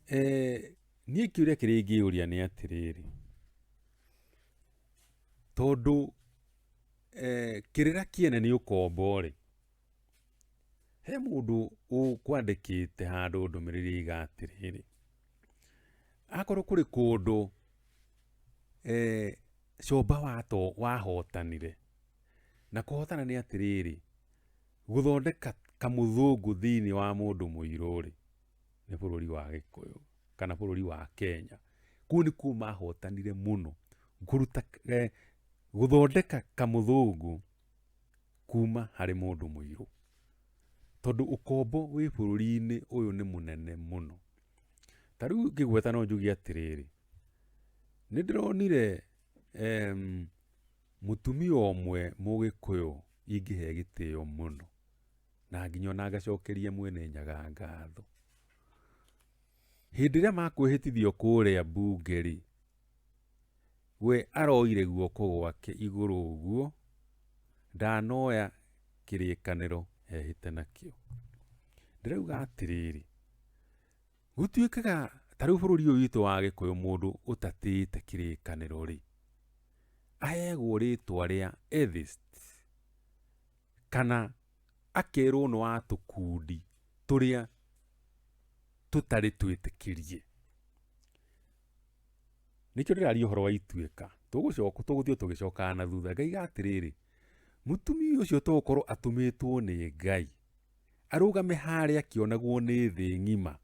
niĩ kĩũria kĩrĩa ingĩũria nĩ atĩrĩrĩ, tondũ kĩrĩra kĩene nĩ ũkombo-rĩ, he mũndũ ũkwandĩkĩte handũ ndũmĩrĩri iga atĩrĩrĩ, akorwo kũrĩ kũndũ Comba wahotanire, na kũhotana nĩ atĩrĩrĩ, gũthondeka kamũthũngũ thĩinĩ wa mũndũ mũirũ-rĩ, nĩ bũrũri wa Gĩkũyũ kana bũrũri wa Kenya. Kũu nĩkuo mahotanire mũno, kũruta gũthondeka kamũthũngũ kuma harĩ mũndũ mũirũ. Tondũ ũkombo wĩ bũrũri-inĩ ũyũ nĩ mũnene mũno. Ta rĩu ngĩgweta no njuge atĩrĩrĩ, nĩ ndĩronire mũtumia ũmwe mũgĩkũyũ ingĩhe gĩtĩo mũno, na nginya ona ngacokeria mwene Nyaga ngatho. Hĩndĩ ĩrĩa makwĩhĩtithio kũrĩa mbunge-rĩ, we aroire guoko gwake igũrũ ũguo, ndanoya kĩrĩkanĩro ehĩte nakĩo. Ndĩrauga atĩrĩrĩ, gũtuĩkaga ta rĩu bũrũri ũyũ witũ wa Gĩkũyũ mũndũ ũtatĩĩte kĩrĩkanĩro-rĩ, aheagwo rĩtwa rĩa atheist, kana akerwo nĩ wa tũkundi tũrĩa tũtarĩ twĩtĩkĩrie. Nĩkĩo ndĩraria ũhoro wa Ituĩka, tũgũthiĩ tũgĩcokaga na thutha, ngaiga atĩrĩrĩ, mũtumia ũcio tokorwo atũmĩtwo nĩ Ngai, arũgame harĩa akĩonagwo nĩ thĩ ng'ima,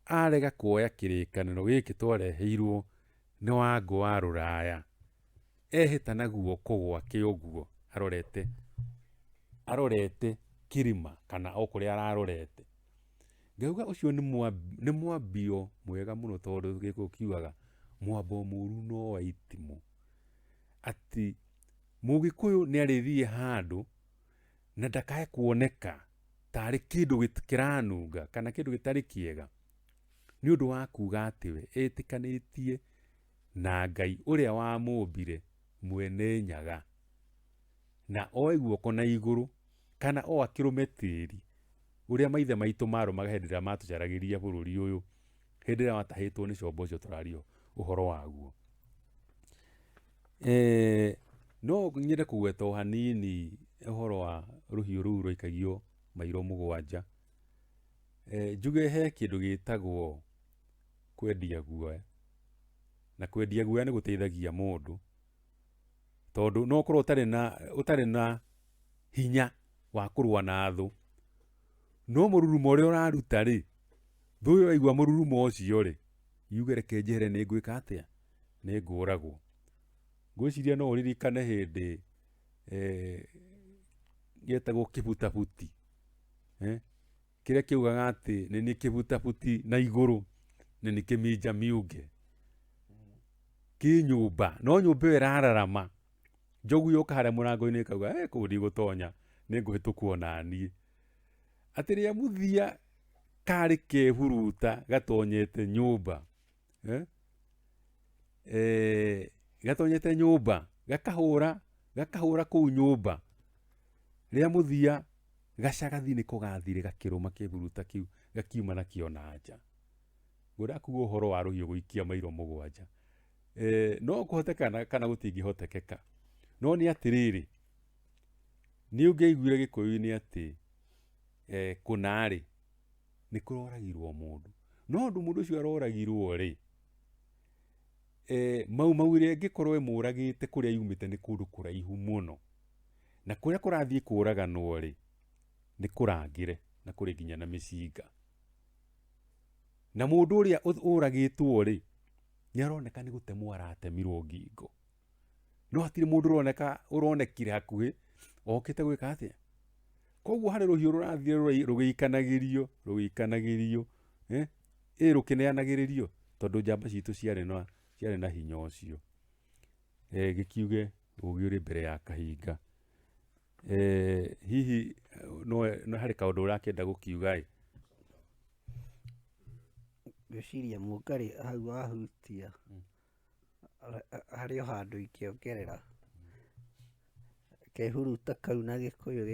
arega kuoya kĩrĩkanĩro gĩkĩ twareheirwo nĩ Wangũ wa Rũraya, ehĩta na guoko gwake ũguo arorete kĩrima kana o kũrĩa ararorete. Ngauga ũcio nĩ mwambio mwega mũno, tondũ Gĩkũyũ kiugaga mwambo mũru no wa itimũ. Atĩ Mũgĩkũyũ nĩ arĩthiĩ handũ na ndakae kuoneka tarĩ kĩndũ kĩranunga kana kĩndũ gĩtarĩ kĩega, nĩ ũndũ wa kuga atĩ we etĩkanĩtie na Ngai ũrĩa wamũmbire mwene Nyaga, na oe guoko na igũrũ, kana o akĩrũme tĩri ũrĩa maithe maitũ marũmaga hĩndĩ ĩrĩa matũcaragĩria bũrũri ũyũ, hĩndĩ ĩrĩa watahĩtwo nĩ Comba ũcio tũraria ũhoro waguo. No nyende kũgweta o hanini ũhoro wa rũhiũ rũu rwaikagio mairo mũgwanja. Njuge he kĩndũ gĩtagwo kwendia guoya, na kwendia guoya nĩ gũteithagia mũndũ, tondũ no ũkorwo ũtarĩ na hinya wa kũrũa na thũ, no mũrurumo ũrĩa ũraruta-rĩ, thũ ĩyo yaigua mũrurumo ũcio-rĩ, yuge reke njehere nĩ ngwĩka atĩa, nĩ ngũragwo. Ngwĩciria no ũririkane hĩndĩ gĩetagwo kĩbutabuti, kĩrĩa kiugaga atĩ nĩ niĩ kĩbutabuti na igũrũ, nĩ niĩ kĩminja miunge, kĩ nyũmba, no nyũmba ĩyo ĩrararama. Njogu yoka harĩa mũrango-inĩ ĩkauga kũu ndigũtonya, nĩ ngũhĩtũka ona niĩ. Atĩ rĩrĩa mũthia karĩ kehuruta gatonyete nyũmba, gatonyete nyũmba, gakahũra kũu nyũmba, rĩrĩa mũthia gacagathi nĩko gathire gakĩrũma kĩhuruta kĩu gakiuma nakĩo na nja. Ngwenda kuga ũhoro wa rũhiũ gũikia mairo mũgwanja, no kũhotekana kana gũtingĩhotekeka, no nĩ atĩrĩrĩ, nĩ ũngĩaiguire Gĩkũyũ-inĩ atĩ kũna-rĩ nĩ kũroragirwo mũndũ, no ũndũ mũndũ ũcio aroragirwo-rĩ, mau ĩrĩa ĩngĩkorwo ĩmũragĩte kũrĩa yumĩte nĩ kũndũ kũraihu mũno, na kũrĩa kũrathiĩ kũraganwo-rĩ, nĩ kũrangĩre na kũrĩ nginya na mĩcinga. Na mũndũ ũrĩa ũragĩtwo-rĩ, nĩ aroneka nĩ gũtemwo aratemirwo ngingo, no hatirĩ mũndũ ũronekire hakuhĩ okĩte gwĩka atĩa. Koguo harĩ rũhiũ rũrathire rũgĩikanagĩrio, rũkĩneanagĩrĩrio, tondũ njamba citũ ciarĩ na hinya ũcio. Gĩkiuge ũgĩ ũrĩ mbere ya kahinga. Hihi no harĩ kaũndũ ũrakĩenda gũkiuga-ĩ? Ngwĩciria Mũngarĩ hau wahutia harĩ o handũ ingĩongerera. Kehuruta kau na Gĩkũyũ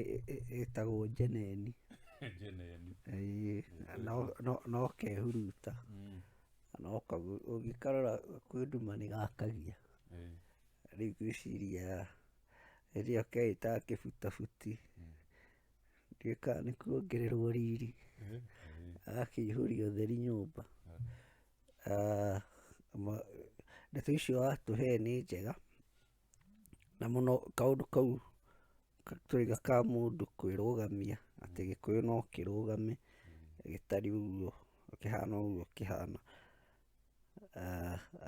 ĩtagwo njeneni. Jeneni. ĩĩ, no kehuruta, no ũngĩkarora kwĩ nduma nĩ gakagia. Rĩu ngwĩciria rĩrĩa keĩtaga kĩbutabuti, ndiũĩ kana nĩ kuongererwo riri, agakĩihũria ũtheri nyũmba. Ndeto icio watũhe nĩ njega, na mũno kaũndũ kau tũrauga ka mũndũ kwĩrũgamia, atĩ Gĩkũyũ no kĩrũgame gĩtarĩ ũguo kĩhana ũguo kĩhana,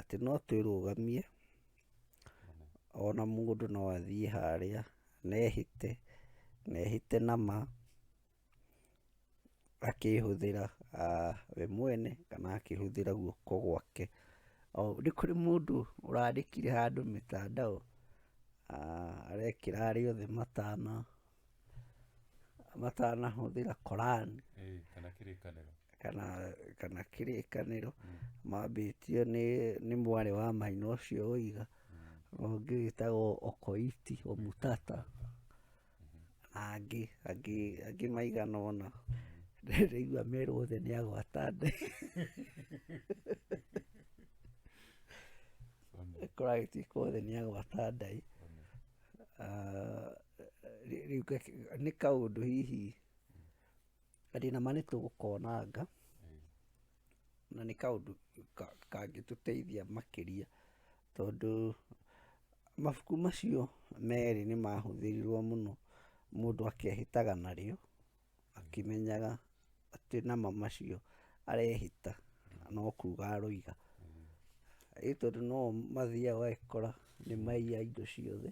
atĩ no twĩrũgamie, ona mũndũ no athiĩ harĩa na ehĩte na ma, akĩhũthĩra we mwene kana akĩhũthĩra guoko gwake. Nĩ kũrĩ mũndũ ũrandĩkire handũ mĩtandao, arekĩra arĩa othe matanahũthĩra Korani kana kĩrĩkanĩro, mambĩtio nĩ mwarĩ wa maina ũcio Waiga, na ũngĩ wĩtagwo Okoiti Omutata, na angĩ maigana ũna, ndĩraigua merwo othe nĩ agwata Ngai. Kũragĩtuĩka othe nĩ agwata Ngai. Rĩu nĩ kaũndũ hihi na ma nĩtũgũkonanga, na nĩ kaũndũ kangĩtũteithia makĩria, tondũ mabuku macio merĩ nĩ mahũthĩrirwo mũno, mũndũ akehĩtaga narĩo akĩmenyaga atĩ nama macio arehĩta no kuga aroiga. Ĩ tondũ no mathiaga ũgakora nĩ maiya indo ciothe,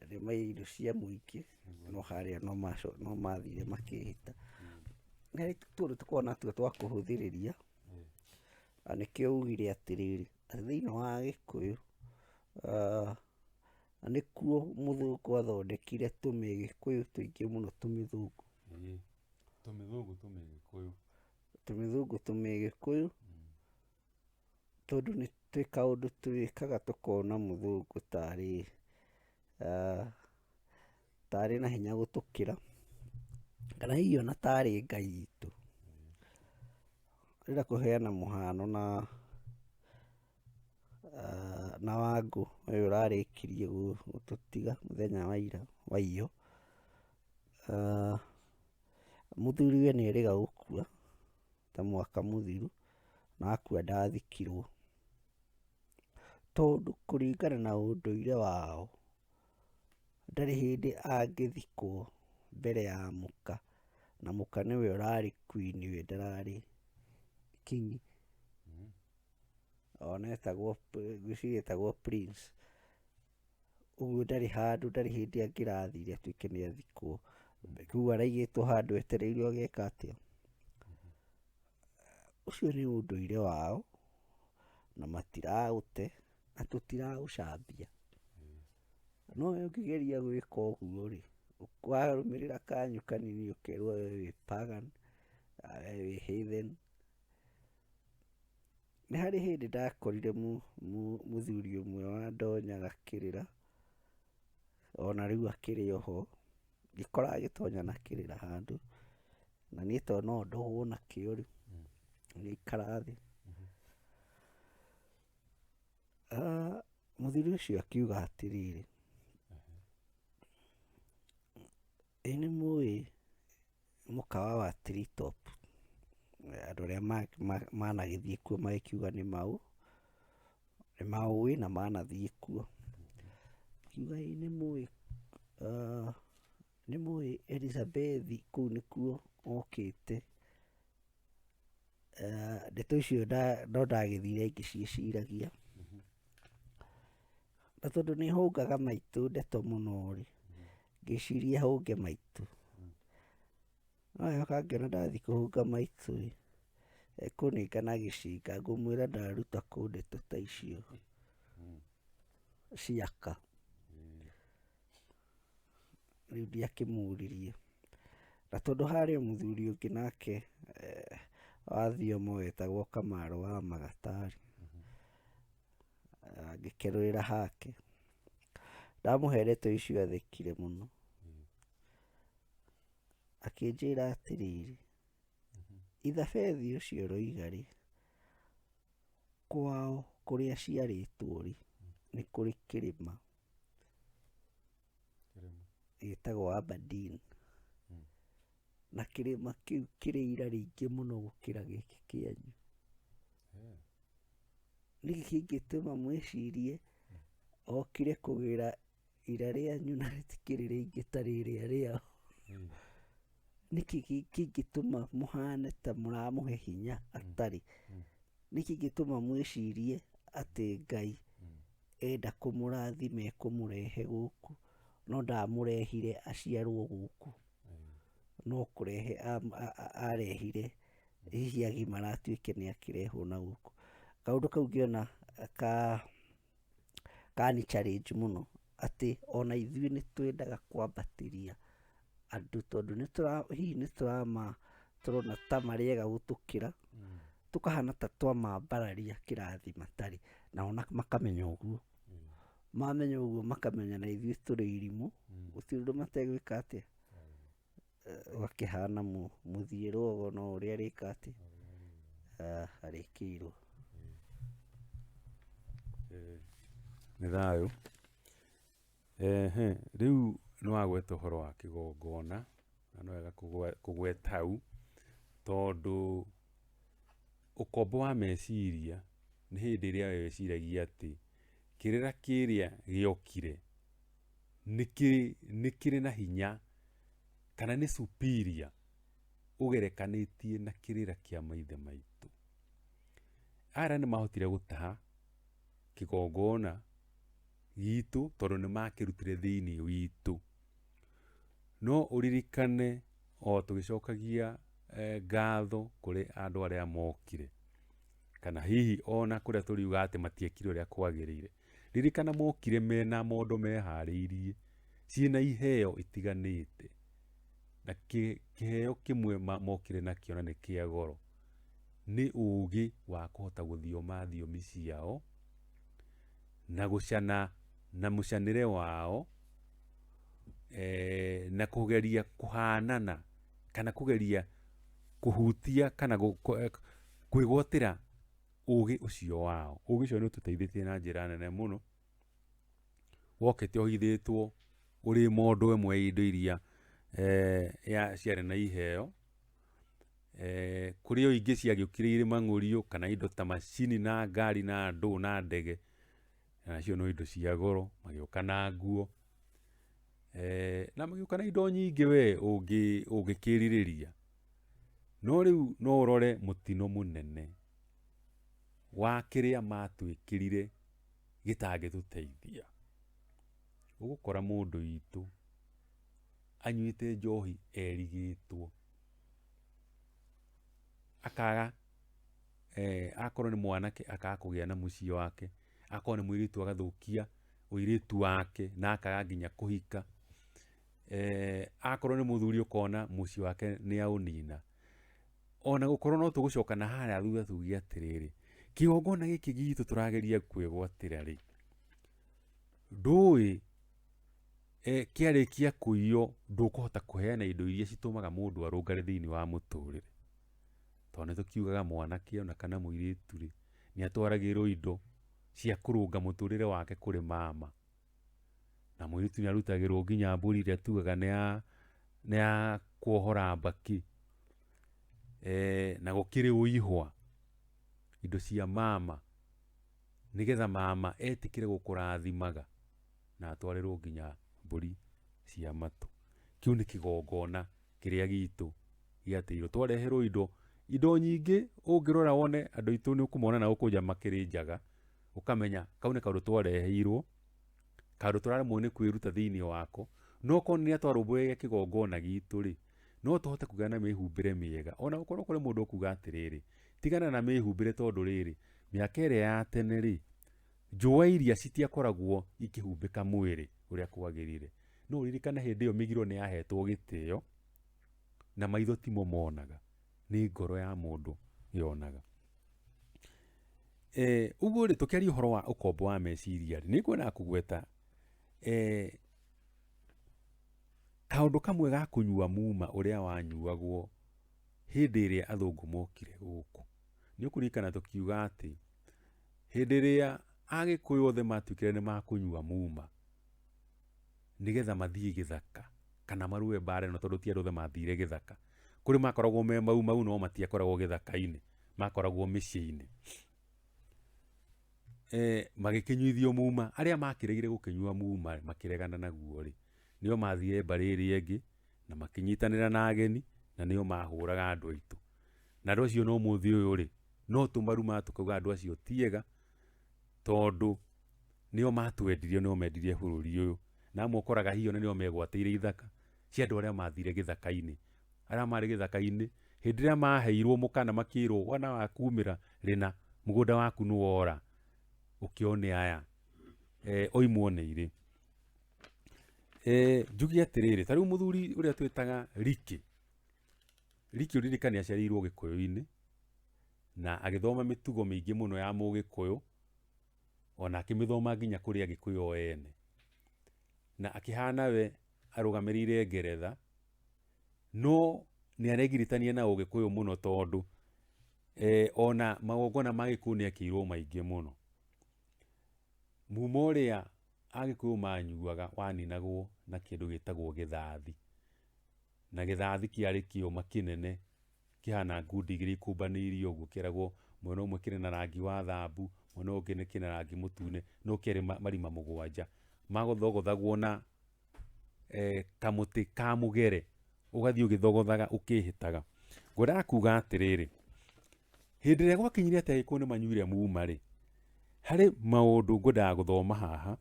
nĩ maiya indo cia mũingĩ, no harĩa no mathire makĩhĩta. Tũtũ tũkoragwo natuo twa kũhũthĩrĩria, na nĩkĩo ugire atĩrĩrĩ, thĩinĩ wa Gĩkũyũ, nĩkuo mũthũngũ athondekire tũmĩgĩkũyũ tũingĩ mũno tũmĩthũngũ. Tũmĩthũngũ tũmĩgĩkũyũ, tondũ twĩ kaũndũ twĩkaga tũkona mũthũngũ tarĩ na hinya gũtũkĩra, kana hihi ona tarĩ Ngai itũ. Ndĩrenda kũheana mũhano na Wangũ ũyũ ũrarĩkirie gũtũtiga mũthenya wa ira, wa iyo. Mũthuriwe nĩ erĩga gũkua ta mwaka mũthiru, na akua ndathikirwo, tondũ kũringana na ũndũire wao, ndarĩ hĩndĩ angĩthikwo mbere ya mũka, na mũka nĩwe ũrarĩ queen, we ndararĩ king. Ona ngwĩciria etagwo prince. Ũguo ndarĩ hĩndĩ angĩrathire atuĩke nĩ athikwo, rĩu araigĩtwo handũ etereire ũgeka atĩa. Ũcio nĩ ũndũire wao, na matiraũte, na tũtiraũcambia. No we ũngĩgeria gwĩka ũguo rĩ, warũmĩrĩra kanyu kanini ũkerwo we wĩ pagan, we wĩ heathen. Nĩ harĩ hĩndĩ ndakorire mũthuri ũmwe wandonya gakĩrĩra, ona rĩu akĩrĩ oho, ngĩkora agĩtonya na kĩrĩra handũ, na niĩ tondũ no ndohwo nakĩo rĩ, ngĩikara thĩ. Mũthuri ũcio akiuga atĩrĩrĩ, ĩ nĩmũĩ mũkawa wa Tree Top, andũ arĩa managĩthiĩ kuo magĩkiuga nĩmaũĩ na manathiĩ kuo. Akiuga ĩ nĩmũĩ Elizabeth kũu nĩkuo okĩte. Ndeto icio no ndagĩthire ngĩciĩciragia, na tondũ nĩ hũngaga maitũ ndeto mũno rĩ, ngĩciria hũnge maitũ. No yoka ngĩona ndathiĩ kũhũnga maitũ rĩ, ekũnengana gĩcinga, ngũmwĩra ndaruta kũ ndeto ta icio ciaka. Rĩu ndiakĩmũririe, na tondũ harĩ mũthuri ũngĩ nake wa Thiomo wetagwo Kamarũ wa Magatarĩ, ngĩkerũrĩra hake, ndamũhe ndeto icio athekire mũno. akĩnjĩra atĩrĩrĩ, ithabethi ũcio ũroiga rĩ, kwao kũrĩa ciarĩtwo rĩ, nĩ kũrĩ kĩrĩma gĩtagwo Aberdeen, na kĩrĩma kĩu kĩrĩ ira rĩingĩ mũno gũkĩra gĩkĩ kĩanyu. Nĩkĩ kĩngĩtũma mwĩcirie okire kũgĩra ira rĩanyu na rĩtikĩrĩ rĩingĩ ta rĩrĩa rĩao? Nĩkĩ kĩngĩtũma mũhane ta mũramũhe hinya atarĩ? Nĩkĩ kĩngĩtũma mwĩcirie atĩ Ngai enda kũmũrathima ekũmũrehe gũkũ, no ndamũrehire aciarwo gũkũ, no kũrehe arehire hihi agimara atuĩke nĩ akĩrehwo na gũkũ? Kaũndũ kau ngĩona kani challenge mũno, atĩ ona ithuĩ nĩ twendaga kwambatĩria andũ, tondũ hihi nĩ tũrona ta marĩega gũtũkĩra, tũkahana ta twamambararia kĩrathi matarĩ, nao makamenya ũguo. Mamenya ũguo makamenya na ithuĩ tũrĩ irimũ, gũtirĩ ũndũ mategwĩka atĩa, gakĩhana mũthiĩrwo no ũrĩa rĩka atĩ arĩkĩirwo. Nĩ thayũ. Rĩu nĩ wagweta ũhoro wa kĩgongona, na nĩ wega kũgweta hau, tondũ ũkombo wa meciria nĩ hĩndĩ ĩrĩa we weciragia atĩ kĩrĩra kĩrĩa gĩokire nĩ kĩrĩ na hinya, kana nĩ superior ũgerekanĩtie na kĩrĩra kĩa maithe maitũ. Ara nĩ mahotire gũtaha kĩgongona gitũ tondũ nĩ makĩrutire thĩinĩ witũ. No ũririkane o tũgĩcokagia ngatho kũrĩ andũ arĩa mokire, kana hihi ona kũrĩa tũriuga atĩ matiekire ũrĩa kwagĩrĩire. Ririkana mokire mena mondo meharĩirie, ciĩna iheo itiganĩte, na kĩheo kĩmwe mokire nakĩo na nĩ kĩa goro, nĩ ũũgĩ wa kũhota gũthioma thiomi ciao na gũcana na mũcanĩre wao, na kũgeria kũhanana kana kũgeria kũhutia kana kwĩgwatĩra ũũgĩ ũcio wao. Ũũgĩ ũcio nĩ ũtũteithĩtie na njĩra nene mũno, wokĩte ũhithĩtwo ũrĩ mondo ĩmwe ya indo iria ciarĩ na iheo. Kũrĩ o ingĩ ciagĩũkire irĩ mang'ũrio kana indo ta macini na ngari na ndũ na ndege, nacio no indo cia goro, magĩũka na nguo, na magĩũka na indo nyingĩ we ũngĩkĩrirĩria. No rĩu no ũrore mũtino mũnene wa kĩrĩa matwĩkĩrire gĩtangĩtũteithia. Ũgũkora mũndũ witũ anyuĩte njohi erigĩtwo, akaga akorwo nĩ mwanake akaga kũgĩa na mũciĩ wake, akorwo nĩ mũirĩtu agathũkia ũirĩtu wake na akaga nginya kũhika, akorwo nĩ mũthuri ũkona mũciĩ wake nĩ aũnina. Ona gũkorwo no tũgũcoka na harĩa thutha tuge atĩrĩrĩ, kĩgongona gĩkĩ gitũ tũrageria kwĩgwatĩra rĩ, ndũĩ kĩarĩkia kũiywo ndũkũhota kũheana indo iria citũmaga mũndũ arũngare thĩinĩ wa mũtũrĩre. Tondũ nĩ tũkiugaga mwanake ona kana mũirĩtu rĩ, nĩ atwaragĩrwo indo cia kũrũnga mũtũrĩre wake kũrĩ mama, na mũirĩtu nĩ arutagĩrwo nginya mbũri ĩrĩa tugaga nĩ ya kuohora mbaki, na gũkĩrĩ ũihwa, indo cia mama, nĩgetha mama etĩkĩre gũkũrathimaga na atwarĩrwo nginya mbũri cia matũ. Kĩu nĩ kĩgongona kĩrĩa gitũ gĩateirwo, twareherwo indo nyingĩ. Ũngĩrora wone andũ aitũ nĩ ũkũmona na gũkũ nja makĩrĩ njaga, ũkamenya kau nĩ kaũndũ twareheirwo, kaũndũ tũraremwo nĩ kwĩruta thĩinĩ wako. No korwo nĩ atwarũmbũyagia kĩgongona gitũ rĩ, no tũhote kũgĩa na mĩhumbĩre mĩega. Ona gũkorwo kũrĩ mũndũ ũkuga atĩrĩrĩ, tigana na mĩhumbĩre tondũ rĩrĩ, mĩaka ĩrĩa ya tene rĩ, njũa iria citiakoragwo ikĩhumbĩka mwĩrĩ ũrĩa kwagĩrĩire. No ũririkane hĩndĩ ĩyo mĩgiro nĩ yahetwo gĩtĩo, na maitho timo monaga, nĩ ngoro ya mũndũ yonaga. Ũguo rĩ, tũkĩaria ũhoro wa ũkombo wa meciria rĩ, nĩ ngwenda kũgweta kaũndũ kamwe ga kũnyua muma ũrĩa wanyuagwo hĩndĩ ĩrĩa athũngũ mokire gũkũ. Nĩ ũkũririkana tũkiuga atĩ hĩndĩ ĩrĩa Agĩkũyũ othe matuĩkire nĩ makũnyua muma nĩgetha mathiĩ gĩthaka kana marũe mbara ĩno, tondũ ti andũ othe mathire gĩthaka. Kũrĩ makoragwo me mau no matiakoragwo gĩthaka-inĩ, makoragwo mĩciĩ-inĩ. Magĩkĩnyuithio muma, arĩa makĩregire gũkĩnyua muma makĩregana naguo rĩ, nĩo mathire mbarĩ ĩrĩa ĩngĩ na makĩnyitanĩra na ageni, na nĩo mahũraga andũ aitũ. Na andũ acio no ũmũthĩ ũyũ rĩ, no tũmaruma tũkauga andũ acio ti ega, tondũ nĩo matwendirie, nĩo mendirie bũrũri ũyũ. Na amwe ũkoraga hihi nĩo megwatĩire ithaka cia andũ arĩa mathire gĩthaka-inĩ. Arĩa marĩ gĩthaka-inĩ hĩndĩ ĩrĩa maheirwo mũkana makĩrwo wana wakumĩra rĩna, mũgũnda waku nĩ wora, ũkĩone aya oimwo nĩ irĩ. Njuge atĩrĩrĩ, ta rĩu mũthuri ũrĩa twĩtaga Riki ũririkane aciarĩirwo Gĩkũyũ-inĩ na agĩthoma mĩtugo mĩingĩ mũno ya Mũgĩkũyũ, ona akĩmĩthoma nginya kũrĩ Agĩkũyũ o ene, na akĩhana we arũgamĩrĩire Ngeretha, no nĩ aregiritania na Ũgĩkũyũ mũno, tondũ ona magongona ma Gĩkũyũ nĩ ekĩirwo maingĩ mũno. Muma ũrĩa Agĩkũyũ manyuaga waninagwo na kĩndũ gĩtagwo gĩthathi, na gĩthathi kĩarĩ kĩũma kĩnene kĩhana ngundi igĩrĩ ikumbanĩirio ũguo, kĩeragwo mwena ũmwe kĩrĩ na rangi wa thambu, mwena ũngĩ kĩrĩ na rangi mũtune, no kĩarĩ marima mũgwanja, magũthogothagwo na kamũtĩ ka mũgere, ũgathiĩ ũgĩthogothaga ũkĩhĩtaga. Ngwendaga kuga atĩrĩrĩ, hĩndĩ ĩrĩa gwakinyire atĩ Agĩkũyũ nĩ manyuire muma rĩ, harĩ maũndũ ngwendaga gũthoma haha.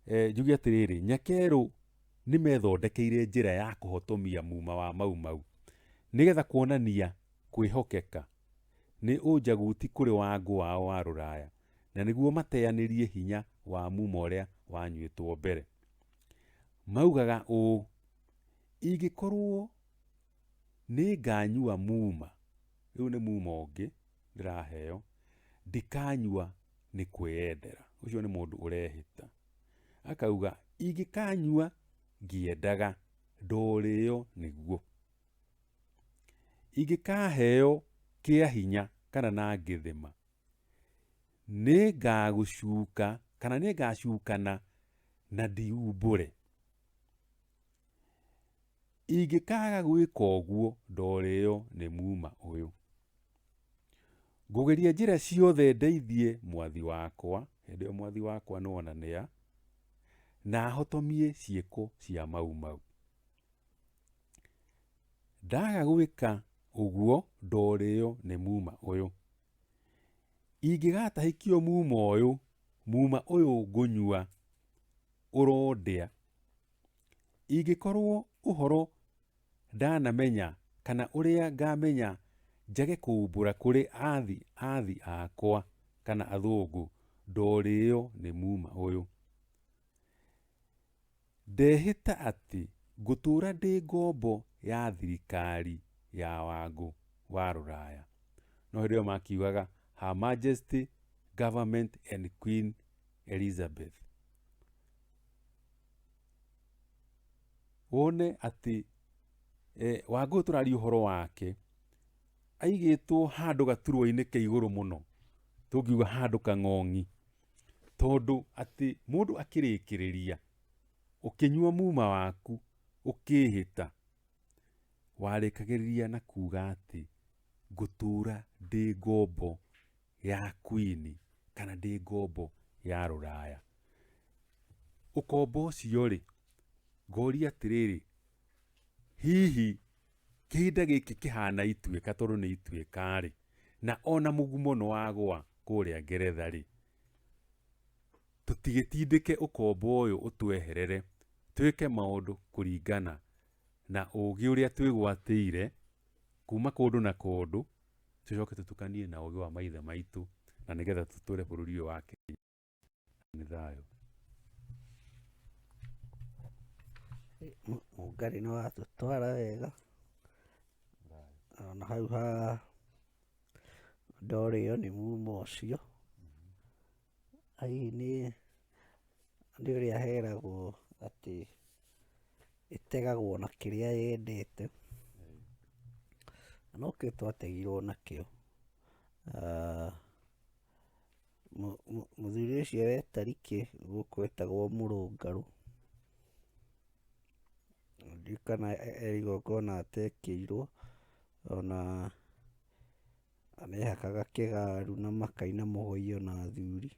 Njuge atĩrĩrĩ, Nyakerũ nĩ methondekeire njĩra ya kũhotomia muma wa mau, nĩgetha kuonania kwĩhokeka nĩ ũnjaguti kũrĩ Wangũ wao wa Rũraya, na nĩguo mateanĩrie hinya wa muma ũrĩa wanyuĩtwo mbere. Maugaga ũũ: ingĩkorwo nĩ nganyua muma, rĩu nĩ muma ũngĩ ndĩraheo, ndikanyua nĩ kwĩyendera. Ũcio nĩ mũndũ ũrehĩta. Akauga ingĩkanyua ngĩendaga, ndorĩo nĩguo. Ingĩkaheo kĩa hinya kana na ngĩthema, nĩ ngagũcuka kana nĩ ngacukana na ndiumbũre. Ingĩkaga gwĩka ũguo, ndorĩo nĩ muma ũyũ. Ngũgeria njĩra ciothe ndeithie mwathi wakwa, hĩndĩ ĩyo mwathi wakwa nĩwona nĩa, na hotomie ciĩko cia mau. Ndaga gwĩka ũguo, ndorĩo nĩ muma ũyũ. Ingĩgatahĩkio muma ũyũ ngũnyua ũrondĩa. Ingĩkorwo ũhoro ndanamenya kana ũrĩa ngamenya njage kũumbũra kũrĩ athi akwa kana athũngũ, ndorĩo nĩ muma ũyũ. Ndehĩta atĩ ngũtũra ndĩ ngombo ya thirikari ya Wangũ wa Rũraya. No hĩndĩ ĩyo makiugaga Her Majesty Government and Queen Elizabeth. Wone atĩ Wangũ tũraria ũhoro wake, aigĩtwo handũ gaturwa-inĩ kĩa igũrũ mũno, tũngiuga handũ kang'ong'i, tondũ atĩ mũndũ akĩrĩkĩrĩria ũkĩnyua muma waku ũkĩhĩta, warĩkagĩrĩria na kuga atĩ ngũtũra ndĩ ngombo ya Queen kana ndĩ ngombo ya Rũraya. Ũkombo ũcio rĩ, ngoria atĩrĩrĩ, hihi kĩhinda gĩkĩ kĩhana ituĩka, tondũ nĩ ituĩka rĩ, na ona mũgumo nĩ wagũa kũrĩa Ngeretha rĩ, tũtigĩtindĩke ũkombo ũyũ ũtweherere, twĩke maũndũ kũringana na ũũgĩ ũrĩa twĩgwatĩire kuma kũndũ na kũndũ, tũcoke tũtukanie na ũũgĩ wa maithe maitũ, na nĩgetha tũtũre bũrũri ũyũ wa Kenya nĩ thayũ. Ngai nĩ watũtwara wega, na hau ha ndorĩo nĩ muma ũcio. Hihi nĩ ũrĩa heragwo atĩ ĩtegagwo na kĩrĩa yendete, na nokĩo twategirwo nakĩo. Mũthuri ũcio wetariki gũkũ etagwo mũrũngarũ, ndiũĩ kana he igongona atekĩirwo, ona nĩehakaga kĩgaru na makaina mũhũyũ na athuri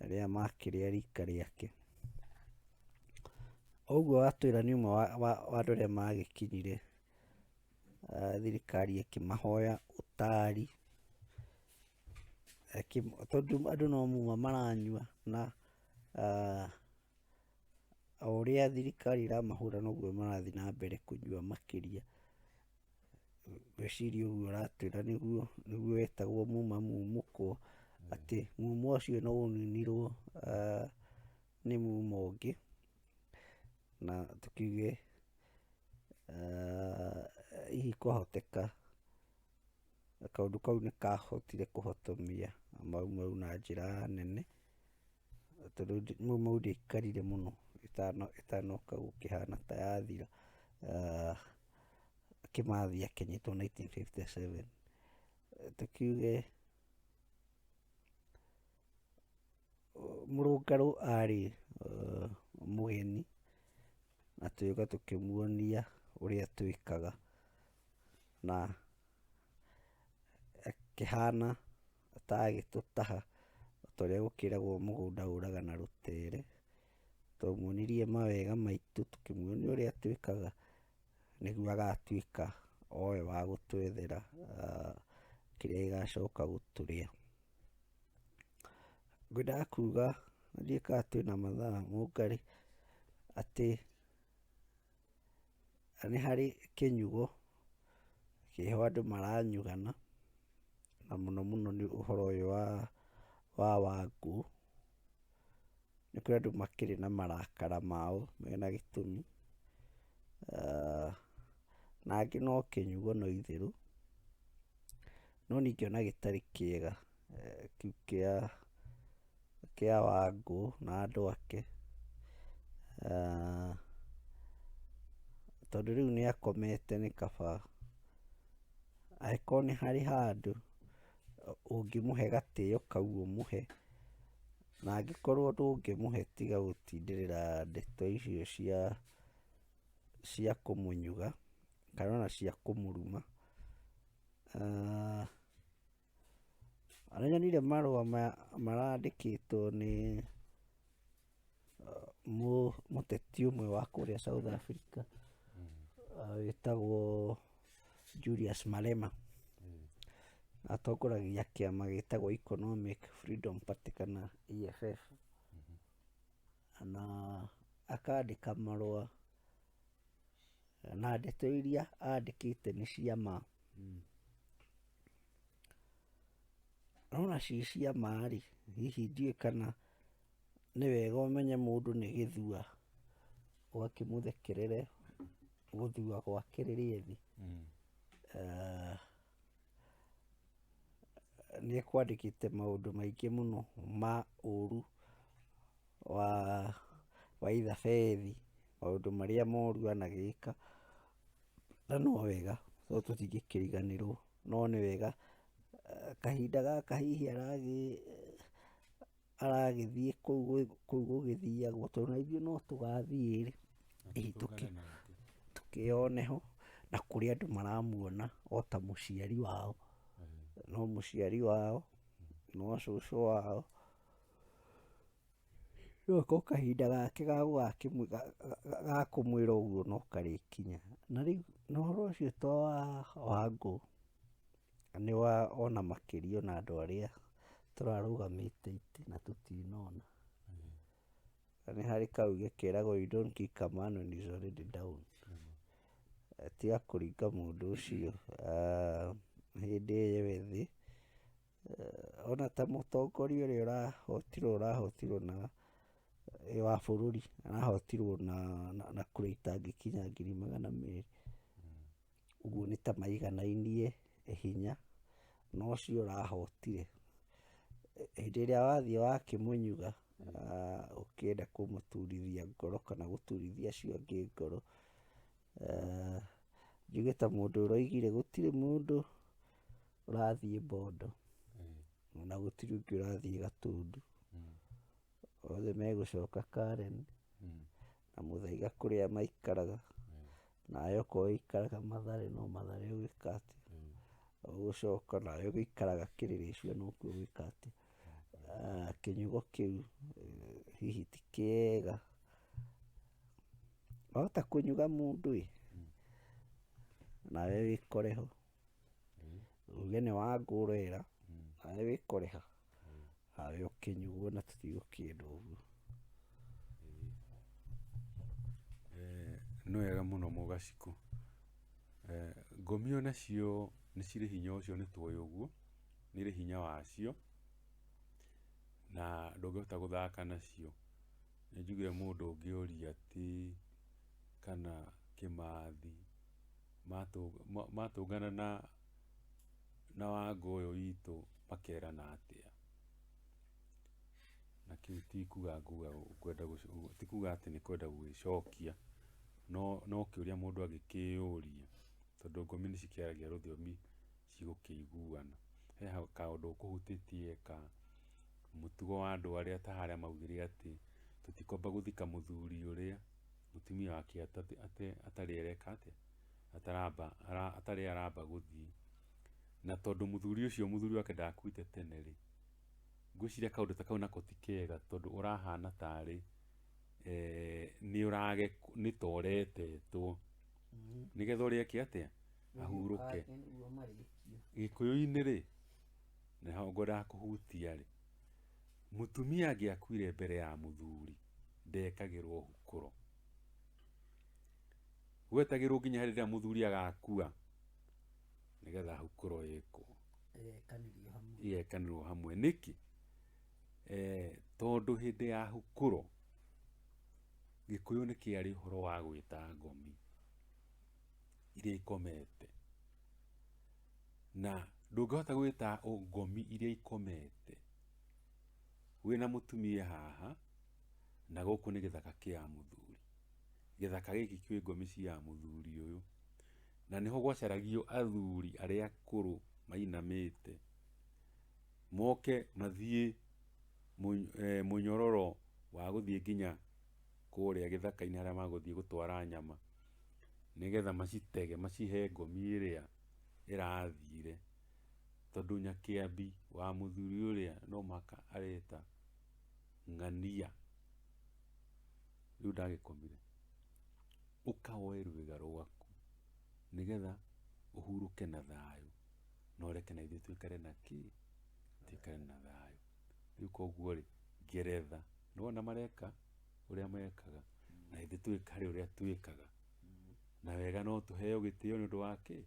arĩa makĩrĩ a rika rĩake. Ũguo watwĩra nĩ ũmwe wa andũ arĩa magĩkinyire, thirikari ĩkĩmahoya ũtari, tondũ andũ no muma maranyua na o ũrĩa thirikari ĩramahũra noguo marathiĩ na mbere kũnyua makĩria. Ngwĩciria ũguo ũratwĩra nĩguo wetagwo muma mumũkwa, atĩ muma ũcio no ũninirwo nĩ muma ũngĩ, na tũkiuge hihi kwahoteka kaũndũ kau nĩkahotire kũhotomia mau na njĩra nene, tondũ muma ũyũ ndĩaikarire mũno ĩtanoka gũkĩhana ta yathira. Kĩmathi akĩnyitwo 1957. Tũkiuge mũrũngarũ arĩ mũgeni na tũgĩũka tũkĩmuonia ũrĩa twĩkaga, na akĩhana ta agĩtũtaha ta ũrĩa gũkĩragwo mũgũnda ũraga na rũtere. Twamuonirie mawega maitũ tũkĩmuonia ũrĩa twĩkaga, nĩguo agatuĩka owe wa gũtwethera kĩrĩa gĩgacoka gũtũrĩa. Ngwendaga kuga, ndiũĩ kana twĩna mathaa Mũngarĩ, atĩ nĩ harĩ kĩnyugo kĩho andũ maranyugana, na mũno mũno nĩ ũhoro ũyũ wa Wangũ. Nĩ kũrĩ andũ makĩrĩ na marakara mao mena gĩtũmi, na angĩ no kĩnyugo no itherũ, no ningĩ ona gĩtarĩ kĩega kĩu kĩa Wangũ na andũ ake, tondũ rĩu nĩakomete nĩ kaba angĩkorwo nĩ harĩ handũ ũngĩmũhe gatĩo kau ũmũhe, na angĩkorwo ndũngĩmũhe tiga gũtindĩrĩra ndeto icio cia kũmũnyuga kana ona cia kũmũruma. Nĩnyonire marũa marandĩkĩtwo nĩ mũteti ũmwe wa kũrĩa South Africa wĩtagwo Julius Malema, atongoragia kĩama gĩtagwo Economic Freedom Party kana EFF, na akandĩka marũa na ndeto iria andĩkĩte nĩ cia ma. Nona ci cia ma-rĩ, hihi ndiũĩ kana nĩ wega ũmenye mũndũ nĩ gĩthua ũgakĩmũthekerere gũthua gwake rĩrĩa thĩ. Nĩekwandĩkĩte maũndũ maingĩ mũno ma ũru wa Waitha Beth, maũndũ marĩa moru anagĩka, na no wega tondũ tũtingĩkĩriganĩrwo, no nĩ wega kahinda gaka hihi aragĩthiĩ kũu gũgĩthiagwo, tondũ na ithuĩ no tũgathiĩ-rĩ, hihi tũkĩone ho, na kũrĩ andũ maramuona o ta mũciari wao, no mũciari wao, no cũcũ wao, no akorwo kahinda gake ga kũmwĩra ũguo no karĩkinya. Na rĩu na ũhoro ũcio to wa Wangũ, nĩ wa ona makĩria na andũ arĩa tũrarũgamĩte itĩ na tũtinona. Nĩ harĩ kauge keragwo you don't kick a man when he's already down. Tiga kũringa mũndũ ũcio hĩndĩ ĩyo thĩ, ona ta mũtongoria ũrĩa ũrahotirwo na wa bũrũri, arahotirwo na kura itangĩkinya 200,000. Ũguo nĩ ta maiganainie hinya na ũcio ũrahotire. Hĩndĩ ĩrĩa wathiĩ wakĩmũnyuga ũkĩenda kũmũturithia ngoro kana gũturithia acio angĩ ngoro. Njuge ta mũndũ ũroigire gũtirĩ mũndũ ũrathiĩ Bondo na gũtirĩ ũngĩ ũrathiĩ Gatundu, othe megũcoka Karen na Muthaiga kũrĩa maikaraga, nawe okorwo ũikaraga Mathare no Mathare ũgwĩka atĩa, ũgũcoka, nawe ũgĩikaraga Kĩrĩrĩcia nokuo ũgwĩka atĩa. Kĩnyugo kĩu hihi ti kĩega, wahota kũnyuga mũndũ nawe wĩkore ho, uge nĩ wangũrera nawe wĩkore ha, nawe ũkĩnyugwo, na tũtigũkĩenda ũguo. Nĩ wega mũno Mũgacikũ. Ngomi onacio nĩ cirĩ hinya ũcio nĩ tuoĩ ũguo, nĩ irĩ hinya wacio na ndũngĩhota gũthaka nacio. Nĩ njiguire mũndũ ũngĩũria atĩ kana Kĩmathi matũngana na Wangũyũ witũ makerana atĩa, na kĩu ti kuga atĩ nĩ kwenda gwĩcokia, no kĩũria mũndũ angĩkĩyũria, tondũ ngomi nĩ cikĩaragia rũthiomi cigũkĩiguana. He kaũndũ ũkũhutĩtie ka mũtugo wa andũ arĩa ta harĩa maugire atĩ tũtikwamba gũthika mũthuri ũrĩa mũtumia wake atarĩ ereka atĩa, atarĩ aramba gũthiĩ, na tondũ mũthuri wake ndakuĩte tene rĩ, ngwĩciria kaũndũ ta kau nako ti kega, tondũ ũrahana tarĩ nĩ ta ũretetwo nĩgetha ũrĩke atĩa, ahurũke. Gĩkũyũ-inĩ rĩ, naho ngwendaga kũhutia rĩ, mũtumia angĩakuire mbere ya mũthuri ndekagĩrwo hukũro, gwetagĩrwo nginya hĩndĩ ĩrĩa mũthuri agakua nĩgetha hukũro ĩkwo, igekanĩrwo hamwe. Nĩkĩ? Tondũ hĩndĩ ya hukũro Gĩkũyũ nĩ kĩarĩ ũhoro wa gwĩta ngomi iria ikomete, na ndũngĩhota gwĩta ngomi iria ikomete wĩna mũtumia haha na gũkũ nĩ gĩthaka kĩa mũthuri. Gĩthaka gĩkĩ kĩũĩ ngomi cia mũthuri ũyũ, na nĩho gwacaragio athuri arĩa akũrũ mainamĩte, moke mathiĩ mũnyororo wa gũthiĩ nginya kũrĩa gĩthaka-inĩ harĩa magũthiĩ gũtwara nyama, nĩgetha macitege macihe ngomi ĩrĩa ĩrathire, tondũ Nyakĩambi wa mũthuri ũrĩa no mũhaka areta ng'ania. Rĩu ndagĩkomire ũka woe rwĩga rwaku nĩgetha ũhurũke na thayũ, na ũreke na ithuĩ tũikare na kĩ, tũikare na thayũ. Rĩu koguo rĩ, Ngeretha nĩwona mareka ũrĩa mekaga, na ithuĩ tũikare ũrĩa twĩkaga, na wega no tũheo gĩtĩo nĩ ũndũ wa kĩ,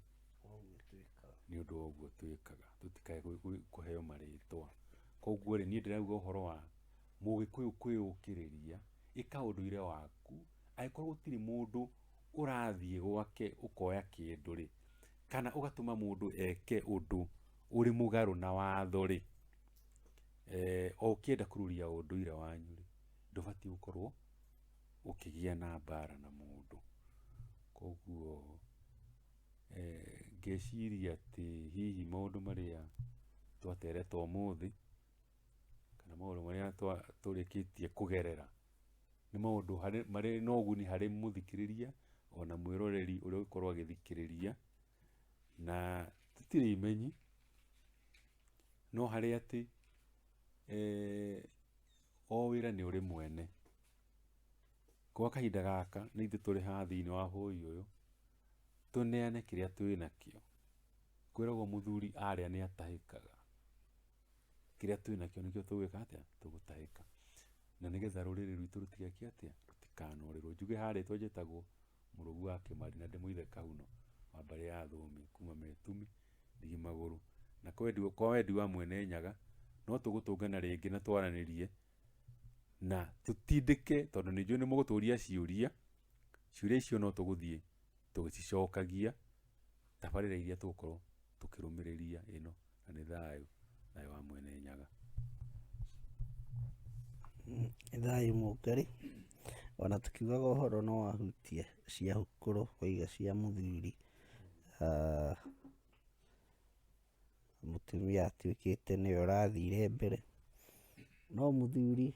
nĩ ũndũ wa ũguo twĩkaga, tũtikae kũheo marĩtwa. Koguo rĩ, niĩ ndĩrauga ũhoro wa Mũgĩkũyũ kwĩyũkĩrĩria, ĩka ũndũire waku, angĩkorwo gũtirĩ mũndũ ũrathiĩ gwake ũkoya kĩndũ rĩ, kana ũgatũma mũndũ eke ũndũ ũrĩ mũgarũ na watho rĩ, o ũkĩenda kũrũria ũndũire wanyu rĩ, ndũbatiĩ gũkorwo ũkĩgĩa na mbara na mũndũ. Koguo ngeciria atĩ hihi maũndũ marĩa twaterete ũmũthĩ, kana maũndũ marĩa tũrĩkĩtie kũgerera, nĩ maũndũ marĩ na ũguni harĩ mũthikĩrĩria ona mwĩroreri ũrĩa ũgũkorwo agĩthikĩrĩria, na tũtirĩ imenyi, no harĩ atĩ o wĩra nĩ ũrĩ mwene. Gwa kahinda gaka nĩ ithuĩ tũrĩ haha thĩinĩ wa bũrũri ũyũ, tũneane kĩrĩa twĩ nakĩo. Kwĩragwo mũthuri arĩa nĩ atahĩkaga, kĩrĩa twĩ nakĩo nĩkĩo tũgwĩka atĩa, tũgũtahĩka, na nĩgetha rũrĩrĩ rwitũ rũtigeke atĩa, rũtikanorĩrwo. Njuge harĩtwo njĩtagwo Mũrũgu wa Kĩmathi na ndĩ mũithe Kahuno wa mbarĩ ya Thũmbĩ kuma Metumi Ndigimagũrũ, na kwa wendi wa Mwene Nyaga no tũgũtũngana rĩngĩ na twaranĩrie na tũtindĩke, tondũ nĩ njũĩ nĩ mũgũtũria ciũria icio no tũgũthiĩ tũgĩcicokagia tabarĩra iria tũgũkorwo tũkĩrũmĩrĩria ĩno, na nĩ thayũ wa Mwene Nyaga. Thayũ mũngari, ona tũkiugaga ũhoro no wahutie cia Hukuru waiga cia mũthuri, mũtumia atuĩkĩte nĩwe ũrathire mbere, no mũthuri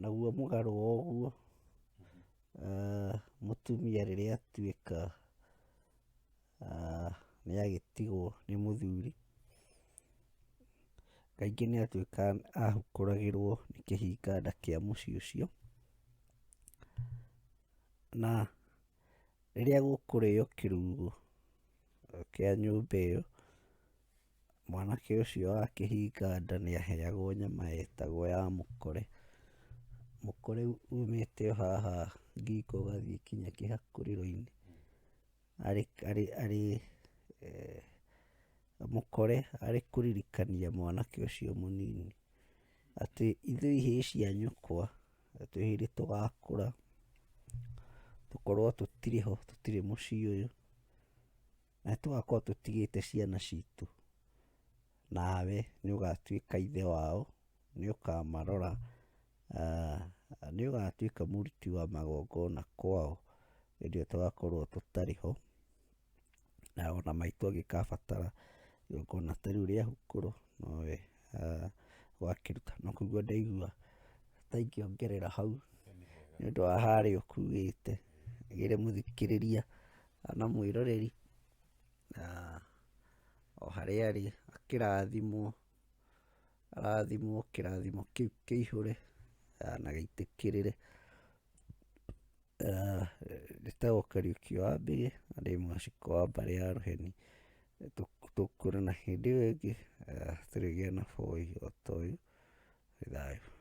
naguo mũgarũ wa ũguo, mũtumia rĩrĩa atuĩka nĩagĩtigwo nĩ mũthuri, kaingĩ nĩatuĩkaga ahukũragĩrwo nĩ kĩhinga-nda kĩa mũciĩ ũcio, na rĩrĩa gũkũrĩo kĩrugũ kĩa nyũmba ĩyo, mwanake ũcio wa kĩhinga-nda nĩaheagwo nyama yetagwo ya mũkore. Mũkore umĩte o haha ngingo ũgathiĩ kinya kĩhakũrĩro-inĩ, mũkore arĩ kũririkania mwanake ũcio mũnini atĩ ithuĩ ihĩĩ cia nyũkwa twĩ tũgakũra tũkorwo tũtirĩ ho, tũtirĩ mũciĩ ũyũ, na nĩtũgakorwo tũtigĩte ciana citũ, nawe nĩũgatuĩka ithe wao, nĩũkamarora, nĩũgatuĩka mũruti wa magongona kwao hĩndĩ ĩrĩa tũgakorwo tũtarĩ ho, na ona maitũ angĩkabatara igongona ta rĩu rĩa hukuru nowe ũgakĩruta. No kũguo ndaigua ta ingĩongerera hau nĩũndũ wa harĩa ũkugĩte, gĩre mũthikĩrĩria na mwĩroreri o harĩa arĩ akĩrathimwo, arathimwo kĩrathimo kĩu kĩihũre na gĩitĩkĩrĩre. Njĩtagwo Kariuki wa Mbĩgĩ na ndĩ Mwaciko wa mbarĩ ya Rũheni. Tũkuonana hĩndĩ ĩyo ĩngĩ tũrĩgĩa na boi ota ũyũ. Nĩ thayũ.